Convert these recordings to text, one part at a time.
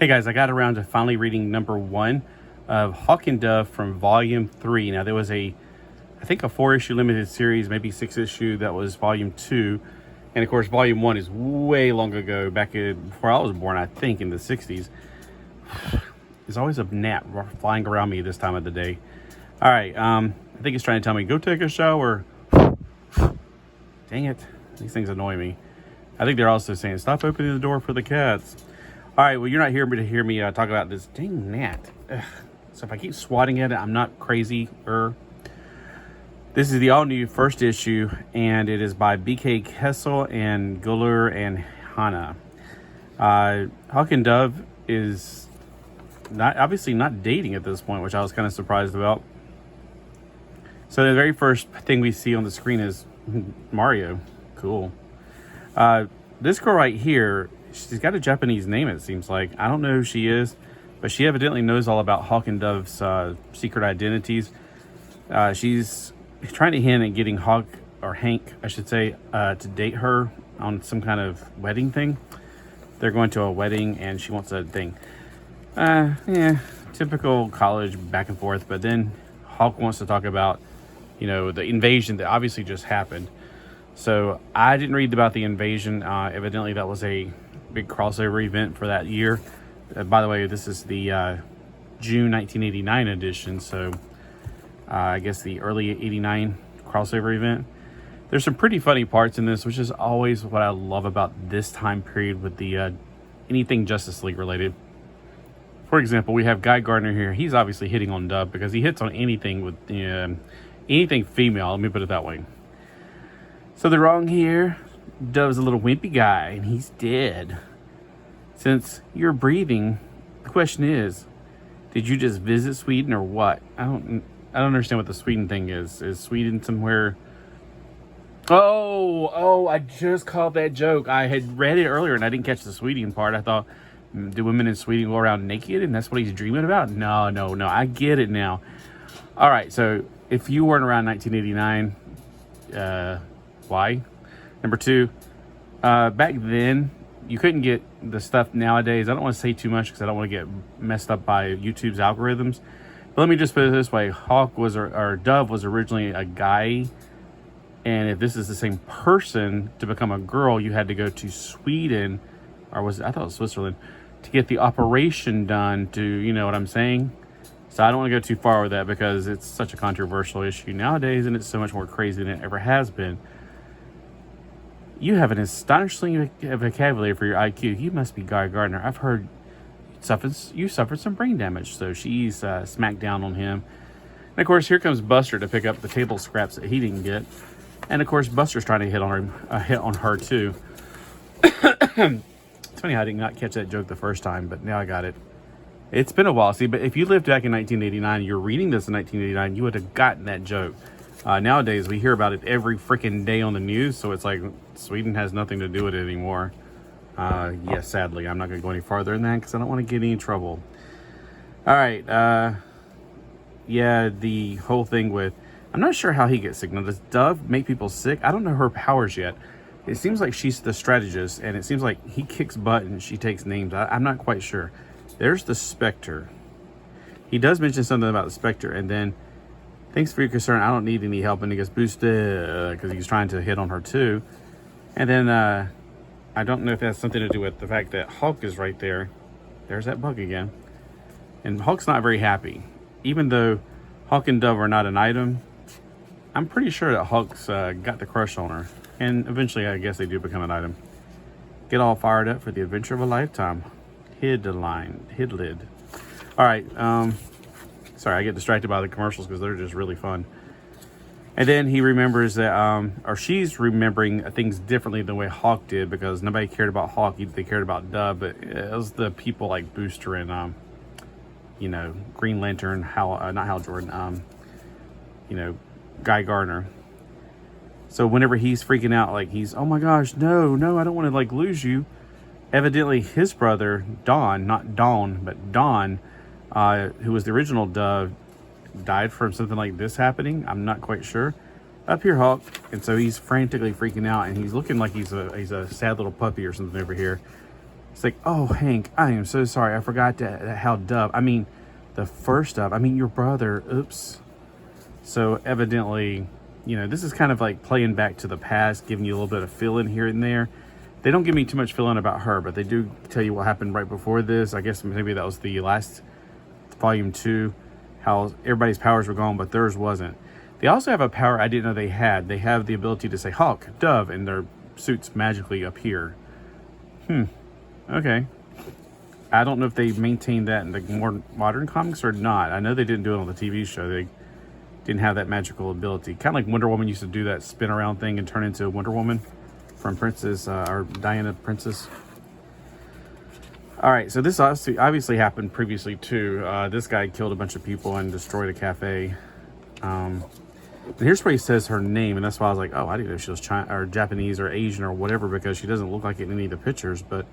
Hey guys, I got around to finally reading number 1 of Hawk and Dove from volume 3. Now there was I think a 4-issue limited series, maybe 6-issue, that was volume 2. And of course volume 1 is way long ago, before I was born, I think in the 60s. There's always a gnat flying around me this time of the day. All right, I think it's trying to tell me, go take a shower. Dang it, these things annoy me. I think they're also saying, stop opening the door for the cats. All right, well, you're not here to hear me talk about this dang gnat. Ugh. So if I keep swatting at it, I'm not crazy. This is the all-new first issue, and it is by B.K. Kessel and Guller and Hanna. Hawk and Dove is obviously not dating at this point, which I was kind of surprised about. So the very first thing we see on the screen is Mario. Cool. This girl right here, she's got a Japanese name, it seems like. I don't know who she is, but she evidently knows all about Hawk and Dove's secret identities. She's trying to hint at getting Hawk, or Hank, I should say, to date her on some kind of wedding thing. They're going to a wedding, and she wants a thing. Typical college back and forth. But then Hawk wants to talk about, the invasion that obviously just happened. So I didn't read about the invasion. Evidently that was a big crossover event for that year. By the way, this is the June 1989 edition. So I guess the early 89 crossover event. There's some pretty funny parts in this, which is always what I love about this time period with the anything Justice League related. For example, we have Guy Gardner here. He's obviously hitting on Dove because he hits on anything with anything female. Let me put it that way. So they're wrong here. Dove's a little wimpy guy, and he's dead. Since you're breathing, the question is, did you just visit Sweden or what? I don't understand what the Sweden thing is. Is Sweden somewhere? Oh, I just caught that joke. I had read it earlier, and I didn't catch the Sweden part. I thought, do women in Sweden go around naked, and that's what he's dreaming about? No. I get it now. All right, so if you weren't around 1989, why? Number 2, back then, you couldn't get the stuff nowadays. I don't want to say too much because I don't want to get messed up by YouTube's algorithms. But let me just put it this way. Hawk was, or Dove was originally a guy. And if this is the same person, to become a girl, you had to go to Sweden, or I thought it was Switzerland, to get the operation done to, you know what I'm saying? So I don't want to go too far with that because it's such a controversial issue nowadays, and it's so much more crazy than it ever has been. You have an astonishing vocabulary for your IQ. You must be Guy Gardner. I've heard you suffered some brain damage, so she's smacked down on him. And of course, here comes Buster to pick up the table scraps that he didn't get. And of course, Buster's trying to hit on her too. It's funny how I did not catch that joke the first time, but now I got it. It's been a while. See, but if you lived back in 1989, you're reading this in 1989, you would have gotten that joke. Nowadays, we hear about it every freaking day on the news, so it's like Sweden has nothing to do with it anymore. Yes, sadly, I'm not going to go any farther than that because I don't want to get any trouble. All right. The whole thing with, I'm not sure how he gets sick. Now, does Dove make people sick? I don't know her powers yet. It seems like she's the strategist, and it seems like he kicks butt and she takes names. I'm not quite sure. There's the Spectre. He does mention something about the Spectre, and then, thanks for your concern, I don't need any help, and he gets boosted because he's trying to hit on her too. And then I don't know if that's something to do with the fact that Hulk is right there. There's that bug again. And Hulk's not very happy. Even though Hulk and Dove are not an item, I'm pretty sure that Hulk's got the crush on her. And eventually, I guess they do become an item. Get all fired up for the adventure of a lifetime. Hid lid. All right. Sorry, I get distracted by the commercials because they're just really fun. And then he remembers that, or she's remembering things differently than the way Hawk did because nobody cared about Hawk. They cared about Dove, but it was the people like Booster and, Green Lantern, not Hal Jordan, Guy Gardner. So whenever he's freaking out, like oh my gosh, no, I don't want to lose you. Evidently his brother, Don, not Dawn, but Don, who was the original Dove, died from something like this happening. I'm not quite sure. Up here, Hawk, and so he's frantically freaking out, and he's looking like he's a sad little puppy or something over here. It's like, oh, Hank, I am so sorry. I forgot how Dove. I mean, the first Dove. I mean, your brother. Oops. So evidently, you know, this is kind of like playing back to the past, giving you a little bit of fill-in here and there. They don't give me too much fill-in about her, but they do tell you what happened right before this. I guess maybe that was the last volume 2, how everybody's powers were gone, but theirs wasn't. They also have a power I didn't know they had. They have the ability to say Hawk, Dove, and their suits magically appear. Okay. I don't know if they maintain that in the more modern comics or not. I know they didn't do it on the TV show. They didn't have that magical ability. Kind of like Wonder Woman used to do that spin around thing and turn into Wonder Woman from Princess, or Diana Princess. All right, so this obviously happened previously too. This guy killed a bunch of people and destroyed a cafe. And here's where he says her name, and that's why I was like, oh, I didn't know she was China or Japanese or Asian or whatever, because she doesn't look like it in any of the pictures. But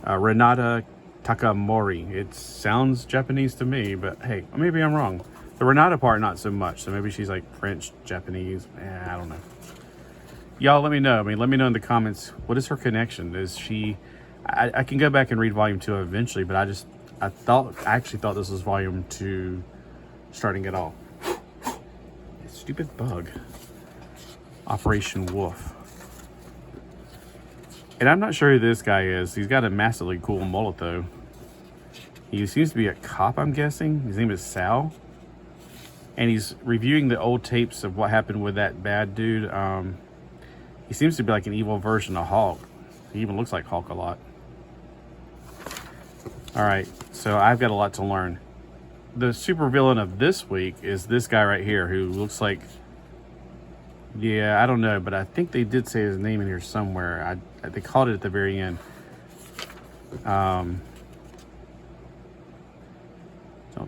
Renata Takamori. It sounds Japanese to me, but hey, maybe I'm wrong. The Renata part, not so much. So maybe she's like French, Japanese. I don't know. Y'all, let me know. I mean, let me know in the comments. What is her connection? Is she... I can go back and read volume 2 eventually, but I actually thought this was volume 2 starting it off. Stupid bug. Operation Wolf. And I'm not sure who this guy is. He's got a massively cool mullet, though. He seems to be a cop, I'm guessing. His name is Sal. And he's reviewing the old tapes of what happened with that bad dude. He seems to be like an evil version of Hulk. He even looks like Hulk a lot. All right, so I've got a lot to learn. The supervillain of this week is this guy right here, who looks like... Yeah, I don't know, but I think they did say his name in here somewhere. They called it at the very end. Don't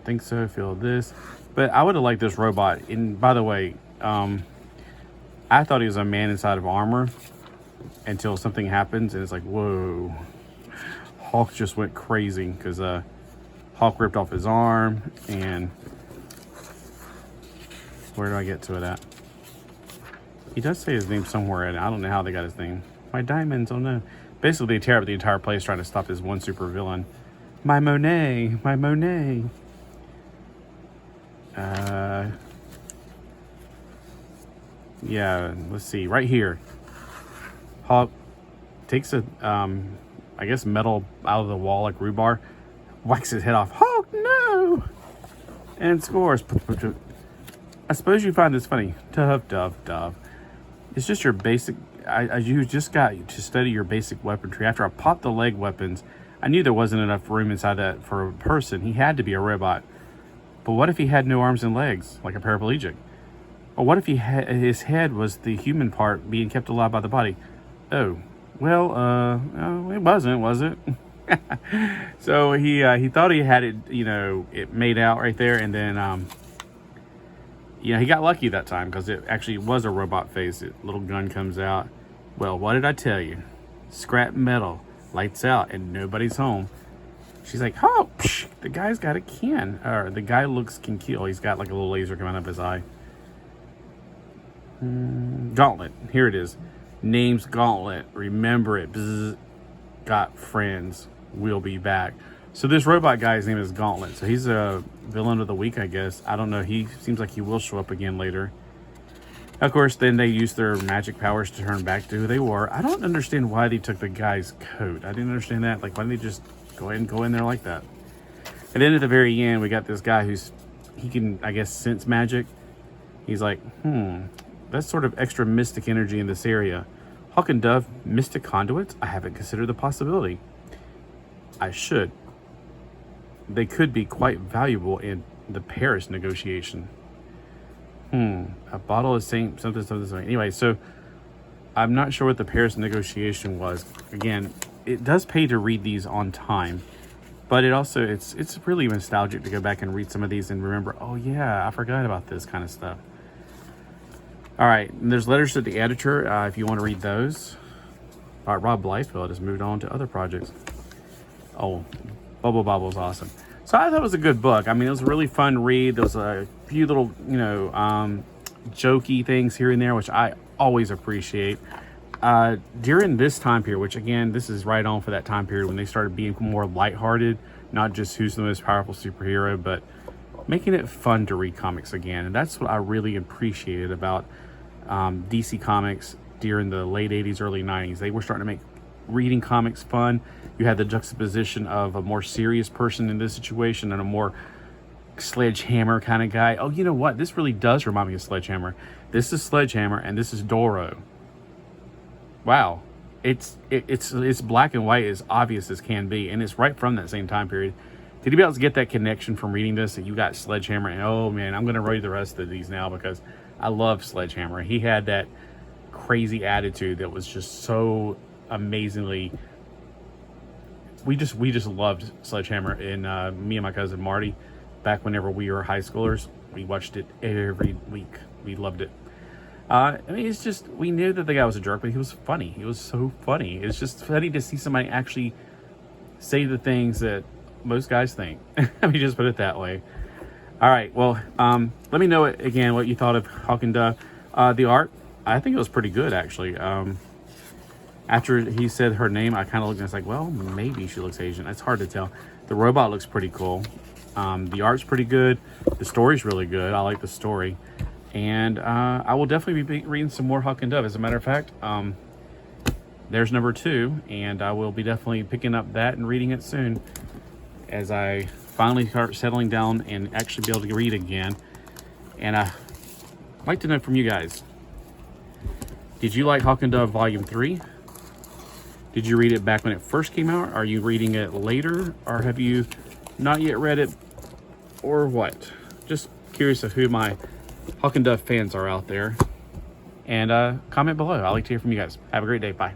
think so. Feel this. But I would have liked this robot. And by the way, I thought he was a man inside of armor until something happens, and it's like, whoa. Hulk just went crazy because Hulk ripped off his arm, and where do I get to it at? He does say his name somewhere, and I don't know how they got his name. My diamonds, oh no. Basically, they tear up the entire place trying to stop this one super villain. My Monet, my Monet. Yeah, let's see, right here. Hulk takes a, I guess metal out of the wall like rebar, whacks his head off. Hulk, no! And scores. I suppose you find this funny. Dove. It's just your basic, you just got to study your basic weaponry. After I popped the leg weapons, I knew there wasn't enough room inside that for a person. He had to be a robot. But what if he had no arms and legs, like a paraplegic? Or what if his head was the human part being kept alive by the body? Oh, well, it wasn't, was it? So he thought he had it, it made out right there, and then he got lucky that time because it actually was a robot face. Little gun comes out. Well, what did I tell you? Scrap metal, lights out, and nobody's home. She's like, oh, psh, the guy's got a can. Or the guy can kill. He's got like a little laser coming up his eye. Gauntlet. Here it is. Name's Gauntlet. Remember it. Bzz. Got friends. We'll be back. So this robot guy's name is Gauntlet. So he's a villain of the week, I guess. I don't know. He seems like he will show up again later. Of course, then they use their magic powers to turn back to who they were. I don't understand why they took the guy's coat. I didn't understand that. Like, why didn't they just go in there like that? And then at the very end, we got this guy he can, I guess, sense magic. He's like, that's sort of extra mystic energy in this area. Hawk and Dove, mystic conduits? I haven't considered the possibility. I should. They could be quite valuable in the Paris negotiation. A bottle of something. Anyway, so I'm not sure what the Paris negotiation was. Again, it does pay to read these on time, but it's really nostalgic to go back and read some of these and remember, oh yeah, I forgot about this kind of stuff. All right, and there's letters to the editor if you want to read those. Rob Blythefield has moved on to other projects. Oh, Bubble Bobble's awesome. So I thought it was a good book. I mean, it was a really fun read. There was a few little, jokey things here and there, which I always appreciate. during this time period, which again, this is right on for that time period when they started being more lighthearted, not just who's the most powerful superhero, but making it fun to read comics again. And that's what I really appreciated about DC Comics during the late 80s, early 90s. They were starting to make reading comics fun. You had the juxtaposition of a more serious person in this situation and a more Sledgehammer kind of guy. Oh, you know what? This really does remind me of Sledgehammer. This is Sledgehammer and this is Doro. Wow. It's black and white, as obvious as can be, and it's right from that same time period. Did you be able to get that connection from reading this, that you got Sledgehammer? And oh man, I'm going to read the rest of these now because I love Sledgehammer. He had that crazy attitude that was just so amazingly. We just loved Sledgehammer. And me and my cousin Marty, back whenever we were high schoolers, we watched it every week. We loved it. I mean, it's just, we knew that the guy was a jerk, but he was funny. He was so funny. It's just funny to see somebody actually say the things that most guys think. Let me just put it that way. All right, well, let me know again what you thought of Hawk and Dove. The art, I think it was pretty good, actually. After he said her name, I kind of looked and I was like, well, maybe she looks Asian. It's hard to tell. The robot looks pretty cool. The art's pretty good. The story's really good. I like the story. And I will definitely be reading some more Hawk and Dove. As a matter of fact, there's number 2, and I will be definitely picking up that and reading it soon as I finally start settling down and actually be able to read again. And I'd like to know from you guys, did you like Hawk and Dove Volume 3? Did you read it back when it first came out? Are you reading it later? Or have you not yet read it? Or what? Just curious of who my Hawk and Dove fans are out there. And comment below. I'd like to hear from you guys. Have a great day. Bye.